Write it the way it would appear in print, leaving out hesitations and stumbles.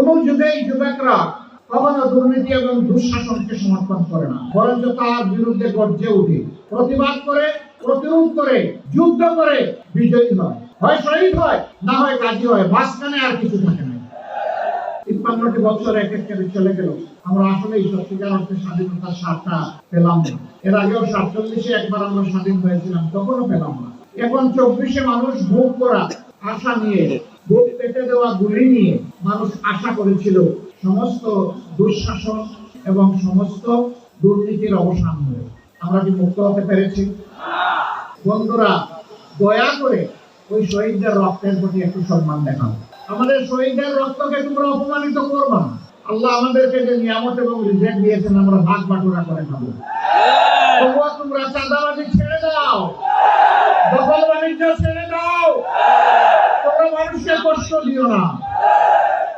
কোন যুগেই যুবকরা কখনো দুর্নীতি এবং দুঃশাসনকে সমর্থন করে না, বরঞ্চ তার বিরুদ্ধে গর্জে উঠে, প্রতিবাদ করে, প্রতিরোধ করে, যুদ্ধ করে বিজয়ী হয়, হয় শহীদ হয়, না হয় গাজী হয়, মাঝখানে আর কিছু থাকে না। ৫৩টি বছর এক এক করে চলে গেল, আমরা আসলে এই সত্যিকার অর্থে স্বাধীনতার স্বাদটা পেলাম না। এর আগেও ৪৭-এ একবার আমরা স্বাধীন হয়েছিলাম, তখনও পেলাম না। এখন ২৪-এ মানুষ বুক করা আশা নিয়ে, বুক পেতে দেওয়া গুলি নিয়ে মানুষ আশা করেছিল সমস্ত দুঃশাসন এবং সমস্ত দুর্নীতির অবসান হবে। আমরা কি মুক্ত হতে পেরেছি? বন্ধুরা, দয়া করে ওই শহীদদের রক্তের প্রতি একটু সম্মান দেখাও। আমাদের শহীদদের রক্তকে তোমরা অপমানিত করবা না। আল্লাহ আমাদেরকে যে নিয়ামত এবং রিজিক দিয়েছেন, আমরা ভাগ বাটোয়ারা করে খাবো। তবুও তোমরা চাঁদাবাজি ছেড়ে দাও, দখল বাণিজ্য ছেড়ে দাও, তোমরা মানুষকে কষ্ট দিও না।